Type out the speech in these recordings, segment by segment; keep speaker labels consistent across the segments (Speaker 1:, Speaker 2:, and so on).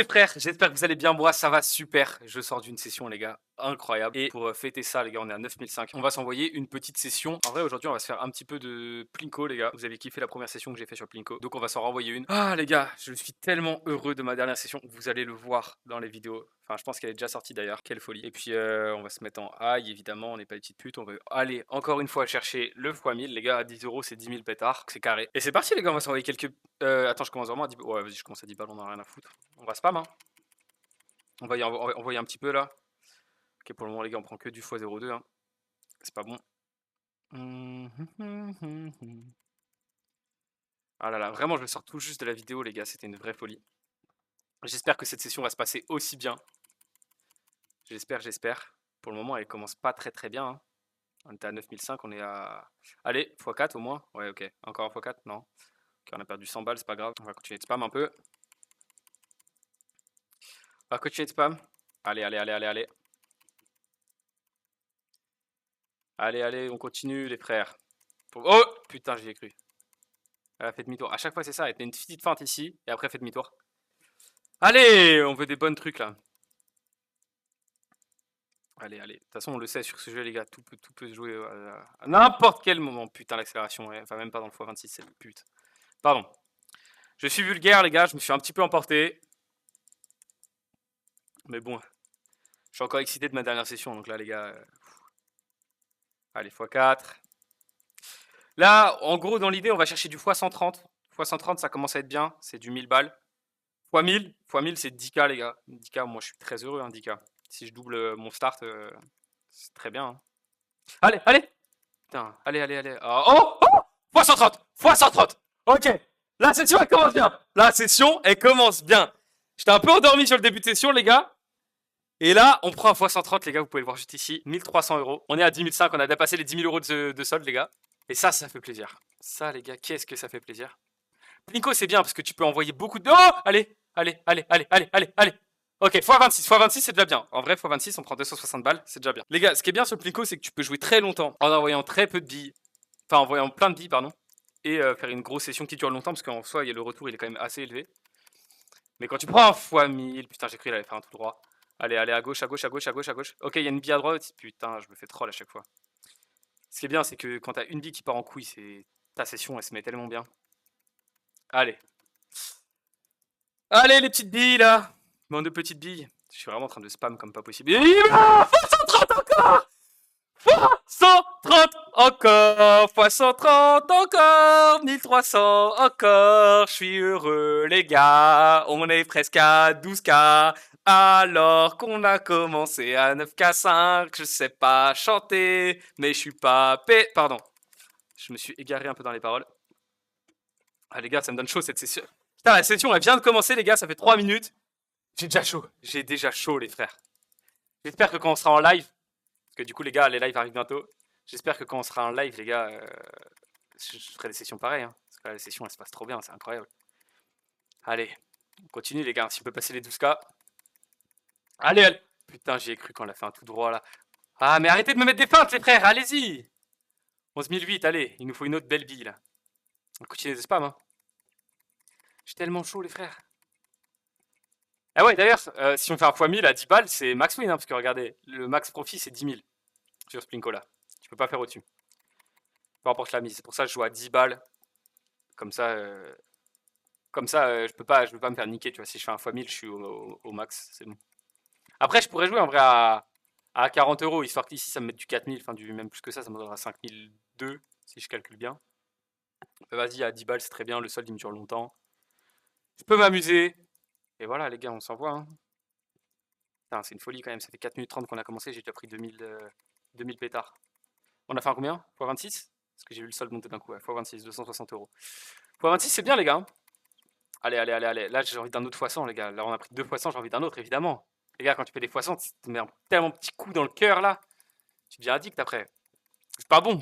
Speaker 1: les frères, j'espère que vous allez bien, moi ça va super, je sors d'une session les gars, incroyable. Et pour fêter ça les gars, on est à 9005, on va s'envoyer une petite session. En vrai aujourd'hui on va se faire un petit peu de Plinko les gars, vous avez kiffé la première session que j'ai fait sur Plinko, donc on va s'en renvoyer une. Ah les gars, je suis tellement heureux de ma dernière session, vous allez le voir dans les vidéos. Enfin je pense qu'elle est déjà sortie d'ailleurs, quelle folie. Et puis on va se mettre en high évidemment, on n'est pas des petites putes, on veut aller encore une fois chercher le x1000 les gars, à 10 euros c'est 10 000 pétards, c'est carré. Et c'est parti les gars, on va s'envoyer quelques... attends je commence vraiment à 10... Ouais vas-y je commence à 10 balles, on en a rien à foutre. On va spam hein. On va y envoyer un petit peu là. Ok, pour le moment les gars on prend que du x02 hein. C'est pas bon. Ah là là, vraiment je sors tout juste de la vidéo les gars, c'était une vraie folie. J'espère que cette session va se passer aussi bien. J'espère. Pour le moment elle commence pas très bien hein. On était à 9005, on est à... Allez, x4 au moins. Ouais ok, encore un x4, non. Ok, on a perdu 100 balles, c'est pas grave. On va continuer de spam un peu. On va continuer de spam. Allez. Allez, on continue les frères. Oh putain, j'y ai cru. Elle a fait demi-tour. À chaque fois c'est ça, elle était une petite feinte ici, et après elle fait demi-tour. Allez, on veut des bonnes trucs là. Allez. De toute façon, on le sait sur ce jeu, les gars, tout peut se jouer à n'importe quel moment. Putain, l'accélération, ouais. Enfin, même pas dans le x26, c'est le pute. Pardon. Je suis vulgaire, les gars, je me suis un petit peu emporté. Mais bon, je suis encore excité de ma dernière session, donc là, les gars... Allez, x4. Là, en gros, dans l'idée, on va chercher du x130. x130, ça commence à être bien, c'est du 1000 balles. x1000, c'est 10K, les gars. 10K, moi, je suis très heureux, hein, 10K. Si je double mon start, c'est très bien. Hein. Allez. Putain, allez. Oh x130. Ok. La session, elle commence bien. J'étais un peu endormi sur le début de session, les gars. Et là, on prend un x130, les gars. Vous pouvez le voir juste ici. 1300 euros. On est à 10 500. On a dépassé les 10 000 euros de solde, les gars. Et ça fait plaisir. Ça, les gars, qu'est-ce que ça fait plaisir. Plinko, c'est bien parce que tu peux envoyer beaucoup de... Oh allez. Ok, x26, c'est déjà bien. En vrai, x26, on prend 260 balles, c'est déjà bien. Les gars, ce qui est bien sur le Plinko, c'est que tu peux jouer très longtemps en envoyant très peu de billes. Enfin, en envoyant plein de billes, pardon. Et faire une grosse session qui dure longtemps, parce qu'en soi, le retour, il est quand même assez élevé. Mais quand tu prends un x1000, putain, j'ai cru qu'il allait faire un tout droit. Allez, à gauche. Ok, il y a une bille à droite. Putain, je me fais troll à chaque fois. Ce qui est bien, c'est que quand t'as une bille qui part en couille, c'est ta session, elle se met tellement bien. Allez, les petites billes, là. Bande de petites billes. Je suis vraiment en train de spam comme pas possible. Et... x130 encore x130 encore 1300 encore. Je suis heureux les gars, on est presque à 12K. Alors qu'on a commencé à 9K5, je sais pas chanter, mais je suis pas Pardon, je me suis égaré un peu dans les paroles. Ah les gars, ça me donne chaud cette session. Putain, la session elle vient de commencer les gars, ça fait 3 minutes. J'ai déjà chaud les frères. J'espère que quand on sera en live, parce que du coup les gars, les lives arrivent bientôt. J'espère que quand on sera en live les gars, je ferai des sessions pareilles. Hein, parce que là, les sessions elles se passent trop bien, c'est incroyable. Allez, on continue les gars, si on peut passer les 12K. Allez. Putain, j'y ai cru quand on a fait un tout droit là. Ah mais arrêtez de me mettre des feintes les frères, allez-y. 11008, allez, il nous faut une autre belle bille là. On continue de spam hein. J'ai tellement chaud les frères. Ah ouais d'ailleurs, si on fait un x1000 à 10 balles, c'est max win hein, parce que regardez, le max profit c'est 10 000 sur Splinko là. Tu peux pas faire au-dessus. Peu importe la mise, c'est pour ça que je joue à 10 balles. Comme ça, je peux pas me faire niquer, tu vois. Si je fais un x1000, je suis au max, c'est bon. Après, je pourrais jouer en vrai à 40 euros, histoire qu'ici ça me mette du 4000, enfin même plus que ça me donnera 5002 si je calcule bien. Vas-y, à 10 balles, c'est très bien, le solde il me dure longtemps. Je peux m'amuser. Et voilà, les gars, on s'envoie. Hein. Putain, c'est une folie quand même, ça fait 4 minutes 30 qu'on a commencé, j'ai déjà pris 2000 pétards. On a fait un combien x26 parce que j'ai vu le solde monter d'un coup, ouais. x26, 260 euros. x26, c'est bien, les gars. Allez. Là, j'ai envie d'un autre x100, les gars. Là, on a pris 2 x100, j'ai envie d'un autre, évidemment. Les gars, quand tu fais des x100, tu te mets un tellement petit coup dans le cœur, là. Tu deviens addict après. C'est pas bon.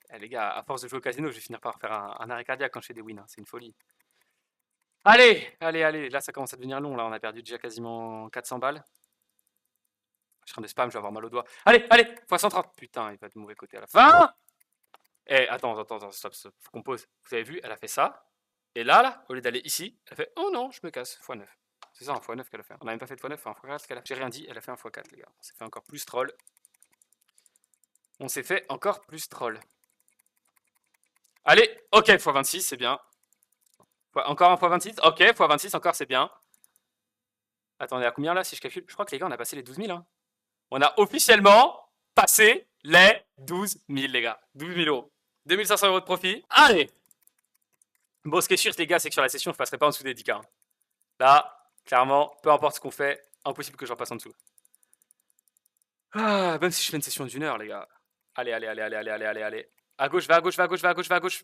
Speaker 1: Eh, les gars, à force de jouer au casino, je vais finir par faire un arrêt cardiaque quand je fais des wins. Hein. C'est une folie. Allez. Là, ça commence à devenir long. Là, on a perdu déjà quasiment 400 balles. Je suis en train de spam, je vais avoir mal au doigt. Allez, x130. Putain, il va de mauvais côté à la fin. Eh, attends, stop. Faut qu'on pose. Vous avez vu, elle a fait ça. Et là, au lieu d'aller ici, elle fait oh non, je me casse, x9. C'est ça, un x9 qu'elle a fait. On a même pas fait de x9, un x4 qu'elle a fait. J'ai rien dit, elle a fait un x4, les gars. On s'est fait encore plus troll. On s'est fait encore plus troll. Allez, ok, x26, c'est bien. Encore un x26, ok, x26, encore, c'est bien. Attendez, à combien là, si je calcule? Je crois que les gars, on a passé les 12 000. Hein. On a officiellement passé les 12 000, les gars. 12 000 euros. 2500 euros de profit. Allez! Bon, ce qui est sûr, les gars, c'est que sur la session, je passerai pas en dessous des 10K. Hein. Là, clairement, peu importe ce qu'on fait, impossible que j'en passe en dessous. Ah, même si je fais une session d'une heure, les gars. Allez, allez, allez, allez, allez, allez, allez, allez. À gauche, va à gauche, va à gauche, va à gauche, va à gauche.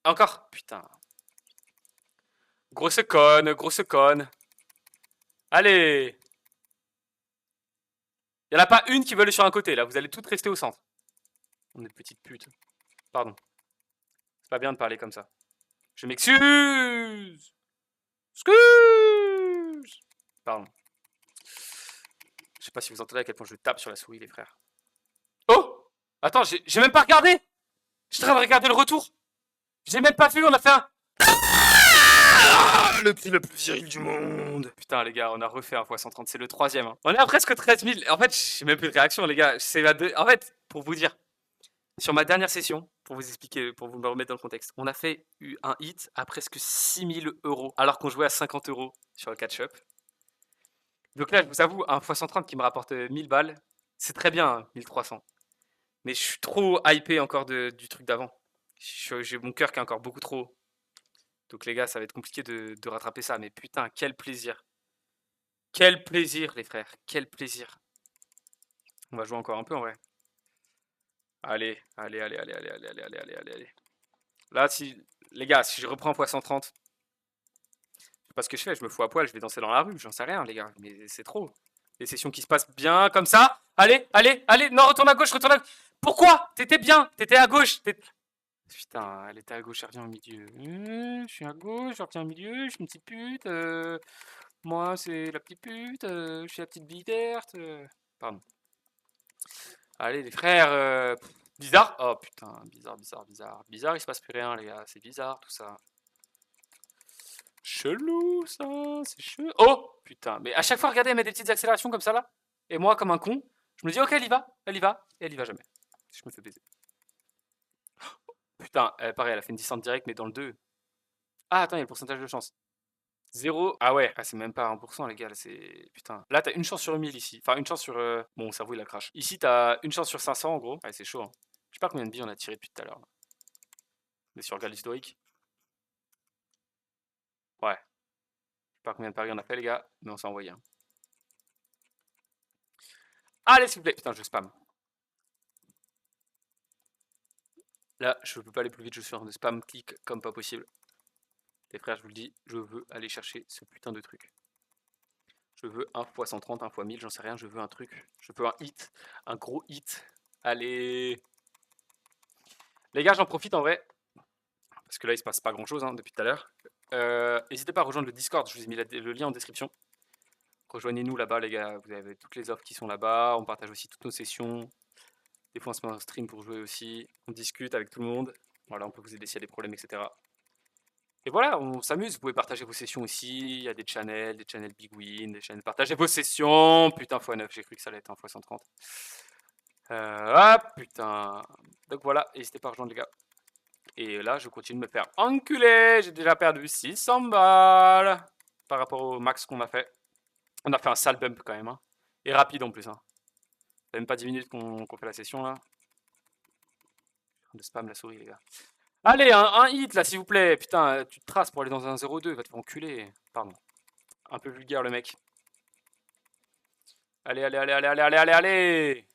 Speaker 1: Encore. Putain. Grosse conne, grosse conne. Allez. Il n'y en a pas une qui veut aller sur un côté, là. Vous allez toutes rester au centre. On est de petites putes. Pardon. C'est pas bien de parler comme ça. Je m'excuse. Excuse. Pardon. Je sais pas si vous entendez à quel point je tape sur la souris, les frères. Oh! Attends, j'ai même pas regardé! Je suis en train de regarder le retour! J'ai même pas vu, on a fait un... Le prix le plus viril du monde! Putain, les gars, on a refait un x130, c'est le 3ème. Hein. On est à presque 13 000. En fait, j'ai même plus de réaction, les gars. En fait, pour vous dire, sur ma dernière session, pour vous expliquer, pour vous me remettre dans le contexte, on a fait un hit à presque 6 000 euros, alors qu'on jouait à 50 euros sur le catch-up. Donc là, je vous avoue, un x130 qui me rapporte 1000 balles, c'est très bien, hein, 1300. Mais je suis trop hypé encore du truc d'avant. J'ai mon cœur qui est encore beaucoup trop haut. Donc les gars, ça va être compliqué de rattraper ça. Mais putain, quel plaisir. Quel plaisir, les frères. Quel plaisir. On va jouer encore un peu en vrai. Allez, allez, allez, allez, allez, allez, allez, allez, allez, allez, allez. Là, les gars, si je reprends x130, je sais pas ce que je fais, je me fous à poil, je vais danser dans la rue, j'en sais rien, les gars. Mais c'est trop. Les sessions qui se passent bien comme ça. Allez, allez, allez. Non, retourne à gauche, retourne à gauche. Pourquoi? T'étais bien, t'étais à gauche. Putain, elle était à gauche, elle revient au milieu. Je suis à gauche, je retiens au milieu, je suis une petite pute. Moi, c'est la petite pute, je suis la petite biterte. Pardon. Allez, les frères. Bizarre. Oh putain, bizarre, bizarre, bizarre. Bizarre, il se passe plus rien, les gars. C'est bizarre tout ça. Chelou, ça. C'est chelou. Oh putain, mais à chaque fois, regardez, elle met des petites accélérations comme ça là. Et moi, comme un con, je me dis, ok, elle y va, elle y va. Et elle y va jamais. Je me fais baiser. Putain, pareil, elle a fait une descente directe, mais dans le 2. Ah, attends, il y a le pourcentage de chance. 0. Ah ouais, c'est même pas 1%, les gars, c'est... Putain. Là, t'as une chance sur 1000 ici. Enfin, une chance sur... Bon, mon cerveau, il a crash. Ici, t'as une chance sur 500, en gros. Ouais, c'est chaud. Hein. Je sais pas combien de billes on a tiré depuis tout à l'heure. Mais sur le regarde l'historique. Ouais. Je sais pas combien de paris on a fait, les gars, mais on s'est envoyé. Hein. Allez, s'il vous plaît. Putain, je spam. Là, je peux pas aller plus vite, je suis en spam clic comme pas possible. Les frères, je vous le dis, je veux aller chercher ce putain de truc. Je veux un x130, un x1000, j'en sais rien, je veux un truc. Je veux un hit, un gros hit. Allez. Les gars, j'en profite en vrai. Parce que là, il se passe pas grand chose hein, depuis tout à l'heure. N'hésitez pas à rejoindre le Discord, je vous ai mis le lien en description. Rejoignez-nous là-bas, les gars. Vous avez toutes les offres qui sont là-bas. On partage aussi toutes nos sessions. Des fois, on se met en stream pour jouer aussi. On discute avec tout le monde. Voilà, on peut vous aider s'il y a des problèmes, etc. Et voilà, on s'amuse. Vous pouvez partager vos sessions aussi. Il y a des channels Big Win, des channels. Partagez vos sessions. Putain, x9, j'ai cru que ça allait être un x130. Ah putain. Donc voilà, n'hésitez pas à rejoindre les gars. Et là, je continue de me faire enculer. J'ai déjà perdu 600 balles par rapport au max qu'on a fait. On a fait un sale bump quand même. Hein. Et rapide en plus. Hein. Ça fait même pas 10 minutes qu'on fait la session là. De spam la souris les gars. Allez, un hit là s'il vous plaît. Putain, tu te traces pour aller dans un 0-2. Va te faire enculer. Pardon. Un peu vulgaire le mec. Allez, allez, allez, allez, allez, allez, allez, allez.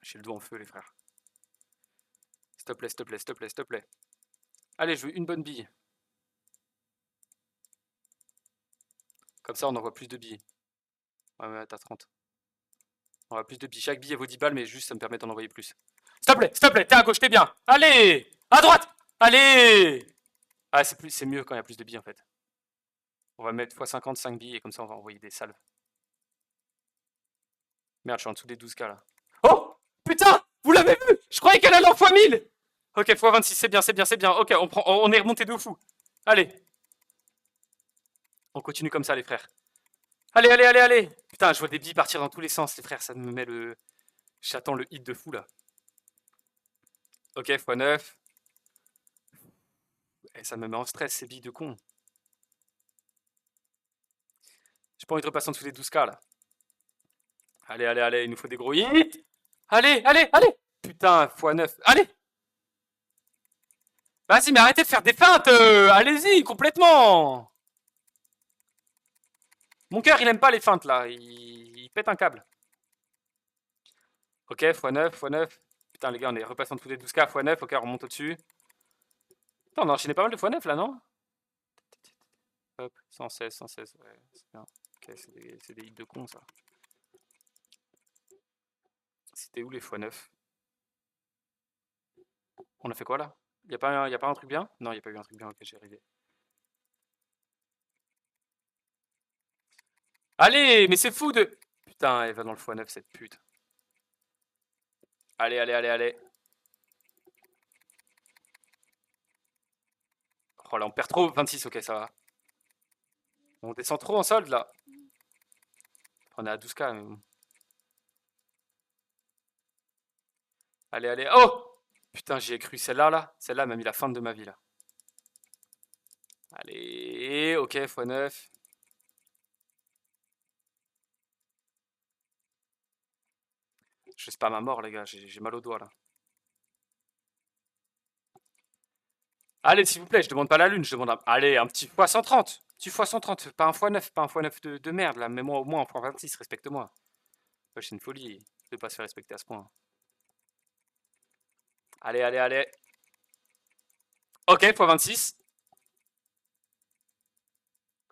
Speaker 1: J'ai le doigt en feu les frères. S'il te plaît, s'il te plaît, s'il te plaît, s'il te plaît. Allez, je veux une bonne bille. Comme ça, on envoie plus de billes. Ouais, mais t'as 30. On envoie plus de billes. Chaque bille vaut 10 balles, mais juste ça me permet d'en envoyer plus. S'il te plaît, t'es à gauche, t'es bien. Allez, à droite. Allez. Ah, c'est mieux quand il y a plus de billes en fait. On va mettre x50, 5 billes et comme ça on va envoyer des salves. Merde, je suis en dessous des 12K là. Oh putain, vous l'avez vu? Je croyais qu'elle allait en x1000. Ok, x26, c'est bien, c'est bien, c'est bien. Ok, on est remonté de fou. Allez. On continue comme ça, les frères. Allez, allez, allez, allez. Putain, je vois des billes partir dans tous les sens, les frères. Ça me met le... J'attends le hit de fou, là. Ok, x9. Et ça me met en stress, ces billes de con. J'ai pas envie de repasser en dessous des 12K, là. Allez, allez, allez, il nous faut des gros hits. Allez, allez, allez. Putain, x9. Allez. Vas-y, mais arrêtez de faire des feintes. Allez-y, complètement. Mon cœur, il aime pas les feintes, là. Il pète un câble. Ok, x9, x9. Putain, les gars, on est repassé en dessous des 12K, x9. Ok, on remonte au-dessus. Putain, on a enchaîné pas mal de x9, là, non? Hop, 116, 116. Ouais, c'est bien. Ok, c'est des hits de con, ça. C'était où les x9? On a fait quoi, là? Y a pas un truc bien? Non, y a pas eu un truc bien. Ok, j'ai arrivé. Allez, mais c'est fou de... Putain, elle va dans le x9, cette pute. Allez, allez, allez, allez. Oh là, on perd trop. 26, ok, ça va. On descend trop en solde, là. On est à 12K, mais bon. Allez, allez. Oh! Putain, j'y ai cru. Celle-là, là. Celle-là m'a mis la fin de ma vie, là. Allez, ok, x9. Je sais pas ma mort, les gars. J'ai mal au doigt, là. Allez, s'il vous plaît, je demande pas la lune. Je demande Allez, un petit x130. Petit x130. Pas un x9. Pas un x9 de merde, là. Mais moi, au moins, en x26, respecte-moi. Ouais, c'est une folie de pas se faire respecter à ce point. Allez, allez, allez. Ok, x26.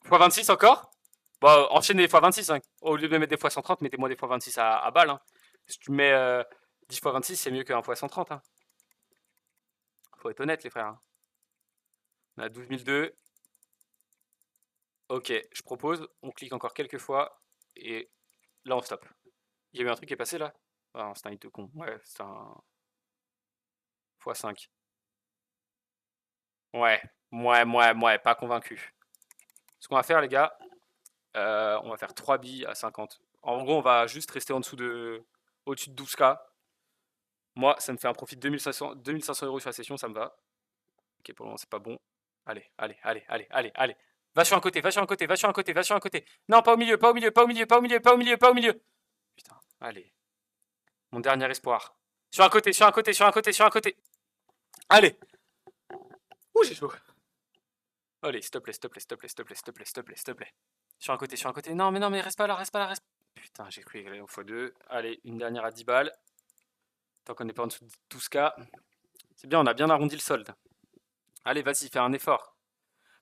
Speaker 1: x26 encore. Bon, enchaînez les x26. Hein. Au lieu de mettre des x130, mettez-moi des x26 à balle. Hein. Si tu mets 10 x26, c'est mieux qu'un x130. Hein. Faut être honnête, les frères. Hein. On a 12 002. Ok, je propose, on clique encore quelques fois. Et là, on stoppe. Il y a eu un truc qui est passé là? Ah, c'est un hit de con. Ouais, c'est un x5. Ouais, pas convaincu. Ce qu'on va faire, les gars, on va faire 3 billes à 50. En gros, on va juste rester en dessous de. Au-dessus de 12K. Moi, ça me fait un profit de 2500 € sur la session, ça me va. Ok, pour le moment, c'est pas bon. Allez, allez, allez, allez, allez, allez. Va sur un côté, va sur un côté, va sur un côté, va sur un côté. Non, pas au milieu, pas au milieu, pas au milieu, pas au milieu, pas au milieu, pas au milieu. Putain, allez. Mon dernier espoir. Sur un côté, sur un côté, sur un côté, sur un côté. Allez. Ouh, j'ai chaud. Allez, s'il te plaît, s'il te plaît, s'il te plaît, s'il te plaît, s'il te plaît, s'il te plaît, s'il te plaît. Sur un côté, sur un côté. Non, mais reste pas là, reste pas là, reste. Putain, j'ai cru aller au x2. Allez, une dernière à 10 balles. Tant qu'on n'est pas en dessous de 12K. C'est bien, on a bien arrondi le solde. Allez, vas-y, fais un effort.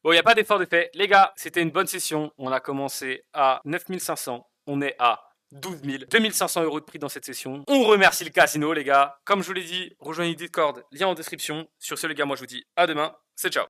Speaker 1: Bon, il n'y a pas d'effort de fait. Les gars, c'était une bonne session. On a commencé à 9500. On est à 12 000. 2500 € de prix dans cette session. On remercie le casino, les gars. Comme je vous l'ai dit, rejoignez Discord, lien en description. Sur ce, les gars, moi je vous dis à demain. C'est ciao.